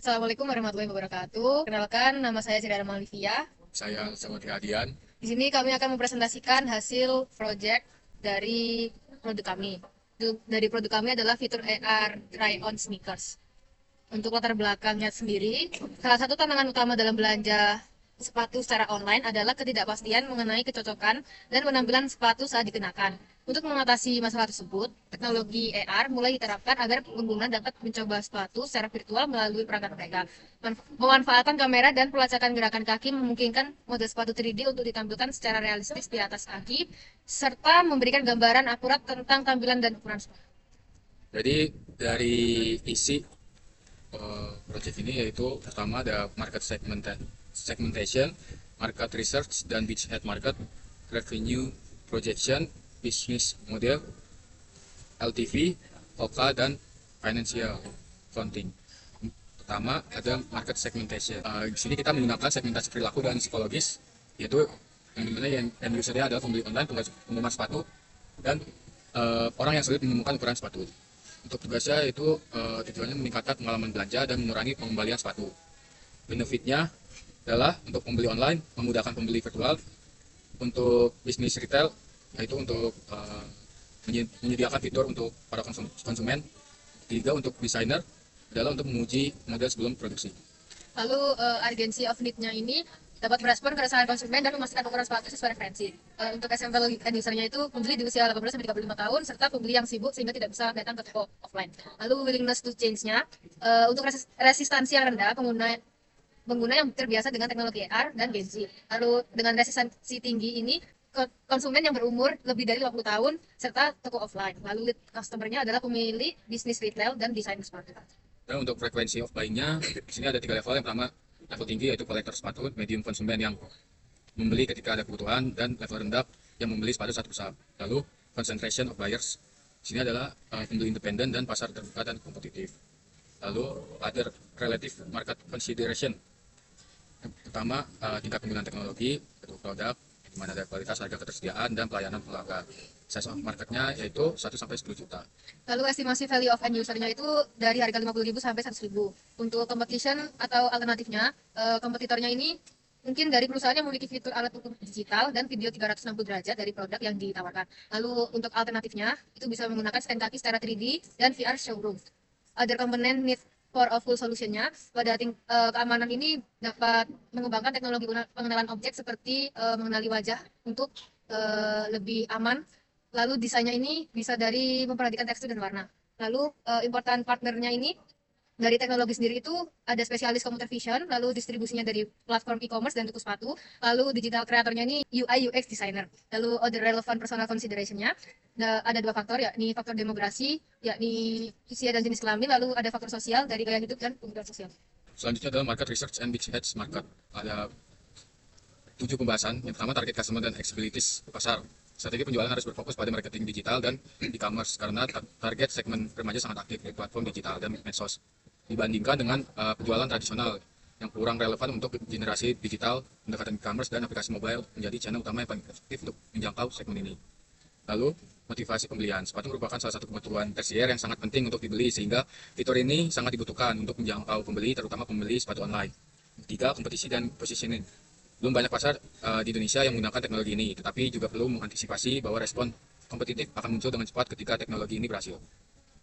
Assalamualaikum warahmatullahi wabarakatuh. Kenalkan, nama saya Cira Malivia. Saya Samuel Hadian. Di sini kami akan mempresentasikan hasil project dari produk kami. Dari produk kami adalah fitur AR Try-on Sneakers. Untuk latar belakangnya sendiri, salah satu tantangan utama dalam belanja sepatu secara online adalah ketidakpastian mengenai kecocokan dan penampilan sepatu saat dikenakan. Untuk mengatasi masalah tersebut, teknologi AR mulai diterapkan agar pengguna dapat mencoba sepatu secara virtual melalui perangkat mereka. Pemanfaatan kamera dan pelacakan gerakan kaki memungkinkan model sepatu 3D untuk ditampilkan secara realistis di atas kaki, serta memberikan gambaran akurat tentang tampilan dan ukuran sepatu. Jadi dari isi project ini yaitu pertama ada market segmentation, market research dan beachhead market, revenue projection, business model, LTV, OKA dan financial accounting. Pertama ada market segmentation. Di sini kita menggunakan segmentasi perilaku dan psikologis, yaitu yang dimana yang end usernya adalah pembeli online, penggemar sepatu, dan orang yang sulit menemukan ukuran sepatu. Untuk tugasnya itu tujuannya meningkatkan pengalaman belanja dan mengurangi pengembalian sepatu. Benefitnya adalah untuk pembeli online memudahkan pembeli virtual, untuk bisnis retail yaitu untuk menyediakan fitur untuk para konsumen. Tiga, untuk desainer adalah untuk menguji model sebelum produksi. Lalu urgency of need-nya ini dapat merespon keresahan konsumen dan memastikan ukuran sepatu sesuai referensi. Untuk example end usernya itu pembeli di usia 18-35 tahun serta pembeli yang sibuk sehingga tidak bisa datang ke toko offline. Lalu willingness to change-nya untuk resistansi yang rendah, pengguna yang terbiasa dengan teknologi AR dan Gen Z. Lalu dengan resistansi tinggi ini konsumen yang berumur lebih dari 50 tahun serta toko offline. Lalu lead customer-nya adalah pemilik bisnis retail dan desainer sepatu. Dan untuk frekuensi of buying-nya di sini ada 3 level. Yang pertama level tinggi yaitu kolektor sepatu, medium konsumen yang membeli ketika ada kebutuhan, dan level rendah yang membeli sepatu satu persatu. Lalu concentration of buyers di sini adalah pembeli independen dan pasar terbuka dan kompetitif. Lalu other relative market consideration. Yang pertama tingkat penggunaan teknologi, bentuk produk, di mana ada kualitas, harga, ketersediaan, dan pelayanan pelanggan. Size of marketnya yaitu 1-10 juta. Lalu estimasi value of end user-nya itu dari harga 50.000 sampai 100.000. Untuk competition atau alternatifnya, kompetitornya ini mungkin dari perusahaan yang memiliki fitur alat ukur digital dan video 360 derajat dari produk yang ditawarkan. Lalu untuk alternatifnya, itu bisa menggunakan scan kaki secara 3D dan VR showroom. Other component need for a full solution-nya, pada keamanan ini dapat mengembangkan teknologi pengenalan objek seperti mengenali wajah untuk lebih aman. Lalu desainnya ini bisa dari memperhatikan tekstur dan warna. Lalu important partnernya ini dari teknologi sendiri itu ada spesialis computer vision, lalu distribusinya dari platform e-commerce dan toko sepatu, lalu digital kreatornya ini UI UX designer. Lalu other relevant personal consideration-nya ada 2 faktor, yakni faktor demografi, yakni usia dan jenis kelamin, lalu ada faktor sosial dari gaya hidup dan kebutuhan sosial. Selanjutnya adalah market research and beachhead market. Ada 7 pembahasan. Yang pertama target customer dan accessibility pasar. Strategi penjualan harus berfokus pada marketing digital dan e-commerce karena target segmen remaja sangat aktif di platform digital dan medsos dibandingkan dengan penjualan tradisional yang kurang relevan untuk generasi digital. Pendekatan e-commerce dan aplikasi mobile menjadi channel utama yang paling efektif untuk menjangkau segmen ini. Lalu motivasi pembelian. Sepatu merupakan salah satu kebutuhan tersier yang sangat penting untuk dibeli, sehingga fitur ini sangat dibutuhkan untuk menjangkau pembeli, terutama pembeli sepatu online. Ketiga, kompetisi dan positioning. Belum banyak pasar di Indonesia yang menggunakan teknologi ini, tetapi juga perlu mengantisipasi bahwa respon kompetitif akan muncul dengan cepat ketika teknologi ini berhasil.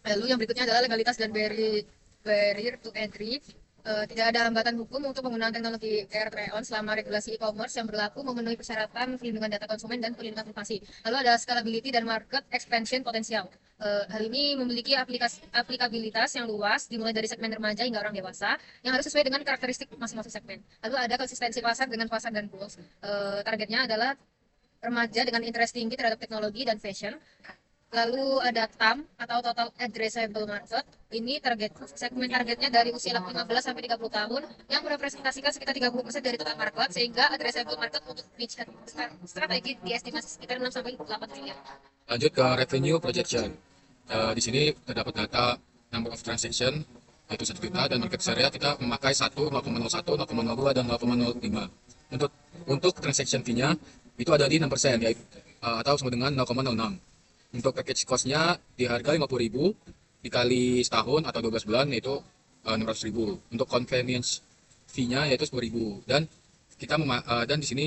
Lalu yang berikutnya adalah legalitas dan barrier to entry. Tidak ada hambatan hukum untuk penggunaan teknologi AR Try-on selama regulasi e-commerce yang berlaku memenuhi persyaratan perlindungan data konsumen dan perlindungan privasi. Lalu ada scalability dan market expansion potensial. Hal ini memiliki aplikabilitas yang luas, dimulai dari segmen remaja hingga orang dewasa, yang harus sesuai dengan karakteristik masing-masing segmen. Lalu ada konsistensi pasar dengan pasar dan goals. Targetnya adalah remaja dengan interest tinggi terhadap teknologi dan fashion. Lalu ada TAM atau Total Addressable Market. Ini segmen targetnya dari usia 15 sampai 30 tahun yang merepresentasikan sekitar 30% dari total market, sehingga addressable market untuk niche strategi diestimasi sekitar 6 sampai 8 triliun. Lanjut ke revenue projection. Di sini terdapat data number of transaction yaitu 1 juta, dan market share kita memakai 1, 0,01, 0,02 dan 0,05. Untuk transaction fee-nya itu ada di 6%, yaitu atau sama dengan 0,06. Untuk package cost-nya di harga 50.000 dikali setahun atau 12 bulan, yaitu 600.000. Untuk convenience fee-nya yaitu 10.000. Dan dan di sini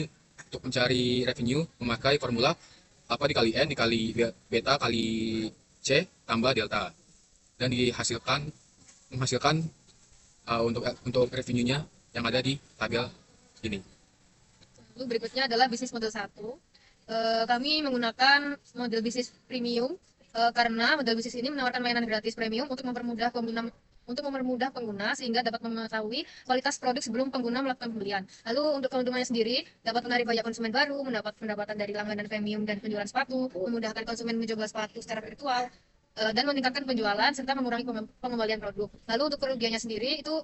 untuk mencari revenue memakai formula apa dikali N dikali beta kali C tambah delta, dan menghasilkan untuk revenue-nya yang ada di tabel ini. Lalu berikutnya adalah bisnis model 1. Kami menggunakan model bisnis premium karena model bisnis ini menawarkan layanan gratis premium untuk mempermudah pengguna sehingga dapat mengetahui kualitas produk sebelum pengguna melakukan pembelian. Lalu untuk keuntungannya sendiri dapat menarik banyak konsumen baru, mendapat pendapatan dari langganan premium dan penjualan sepatu, memudahkan konsumen mencoba sepatu secara virtual, dan meningkatkan penjualan serta mengurangi pengembalian produk. Lalu untuk kerugiannya sendiri itu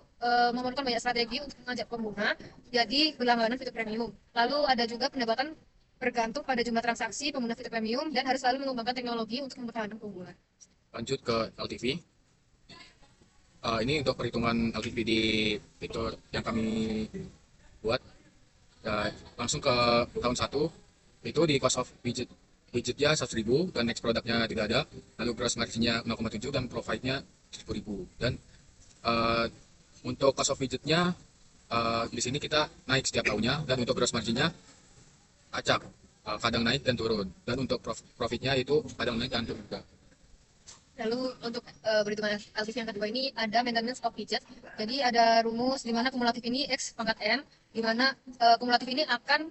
memerlukan banyak strategi untuk mengajak pengguna jadi berlangganan fitur premium. Lalu ada juga pendapatan bergantung pada jumlah transaksi pengguna fitur premium dan harus selalu mengembangkan teknologi untuk mempertahankan keunggulan. Lanjut ke LTV. Ini untuk perhitungan LTV di fitur yang kami buat. Langsung ke tahun 1, itu di cost of widgetnya 100.000 dan next produknya tidak ada. Lalu gross margin-nya 0,7 dan profit-nya 70.000. Dan untuk cost of widgetnya di sini kita naik setiap tahunnya, dan untuk gross margin-nya acak, kadang naik dan turun, dan untuk profitnya itu kadang naik dan turun juga. Lalu untuk perhitungan LTV yang kedua ini ada maintenance of widget. Jadi ada rumus di mana kumulatif ini X pangkat N, di mana kumulatif ini akan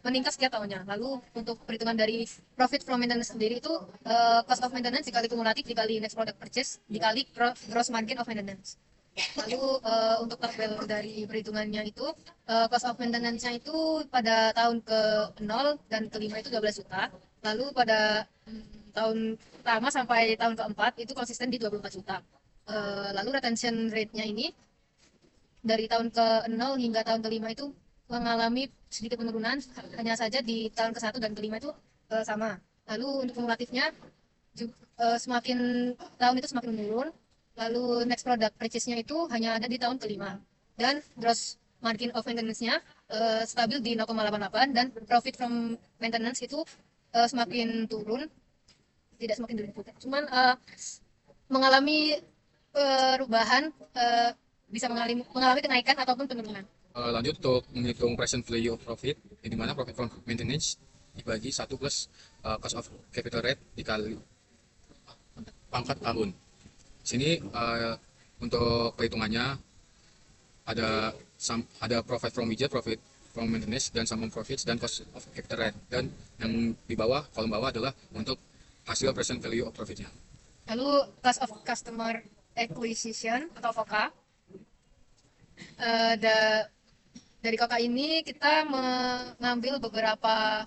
meningkat setiap tahunnya. Lalu untuk perhitungan dari profit from maintenance sendiri itu cost of maintenance dikali kumulatif dikali next product purchase dikali gross margin of maintenance. Lalu untuk tabel dari perhitungannya itu cost of maintenance-nya itu pada tahun ke-0 dan ke-5 itu 12 juta. Lalu pada tahun pertama sampai tahun ke-4 itu konsisten di 24 juta. Lalu retention rate-nya ini dari tahun ke-0 hingga tahun ke-5 itu mengalami sedikit penurunan, hanya saja di tahun ke-1 dan ke-5 itu sama. Lalu untuk kumulatifnya semakin tahun itu semakin menurun. Lalu next product purchase-nya itu hanya ada di tahun ke-5. Dan gross margin of maintenance-nya stabil di 0,88, dan profit from maintenance itu semakin turun, tidak semakin turun, cuman mengalami perubahan, bisa mengalami kenaikan ataupun penurunan. Lanjut untuk menghitung present value of profit, di mana profit from maintenance dibagi 1 plus cost of capital rate dikali pangkat tahun. Sini untuk perhitungannya ada profit from widget, profit from maintenance, dan sum of profits, dan cost of capital rate. Dan yang di bawah, kolom bawah adalah untuk hasil present value of profitnya. Lalu cost of customer acquisition atau COCA. Dari COCA ini kita mengambil beberapa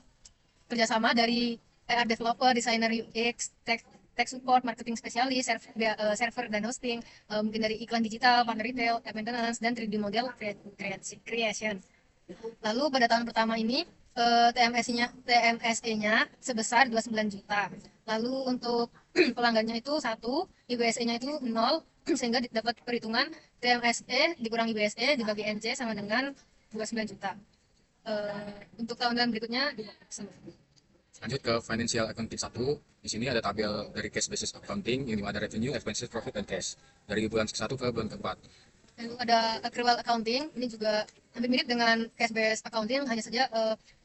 kerjasama dari AR developer, designer UX, tech support, marketing spesialis, server dan hosting, mungkin dari iklan digital, partner retail, app maintenance, dan 3D model creation. Lalu pada tahun pertama ini TMSE-nya sebesar 29 juta. Lalu untuk pelanggannya itu 1, IBSE-nya itu 0, sehingga dapat perhitungan TMSE dikurangi IBSE dibagi NC sama dengan 29 juta. Untuk tahun berikutnya Lanjut ke financial accounting 1. Di sini ada tabel dari cash basis accounting, yang ada revenue, expenses, profit, dan cash dari bulan ke-1 ke bulan ke-4. Lalu ada accrual accounting, ini juga hampir mirip dengan cash based accounting, hanya saja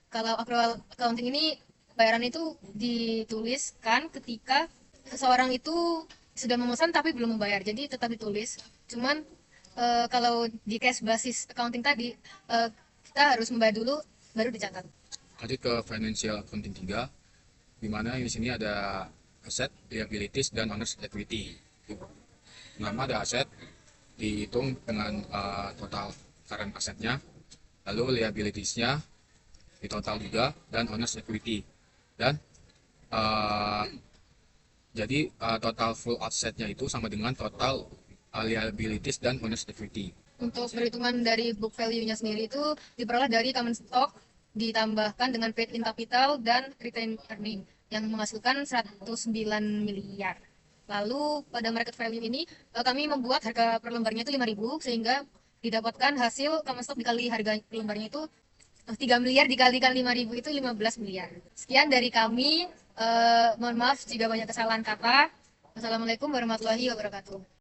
kalau accrual accounting ini bayaran itu dituliskan ketika seseorang itu sudah memesan tapi belum membayar, jadi tetap ditulis. Cuman kalau di cash basis accounting tadi kita harus membayar dulu baru dicatat. Lanjut ke financial accounting 3, di mana di sini ada aset, liabilities, dan owner's equity. Pertama ada aset, dihitung dengan total current asetnya, lalu liabilitiesnya di total juga, dan owner's equity. Dan jadi total full asetnya itu sama dengan total liabilities dan owner's equity. Untuk perhitungan dari book value-nya sendiri itu diperoleh dari common stock ditambahkan dengan paid in capital dan retained earning yang menghasilkan 109 miliar. Lalu pada market value ini kami membuat harga per lembarnya itu 5.000, sehingga didapatkan hasil common stock dikali harga per lembarnya itu 3 miliar dikalikan 5.000 itu 15 miliar. Sekian dari kami, mohon maaf jika banyak kesalahan kata. Wassalamualaikum warahmatullahi wabarakatuh.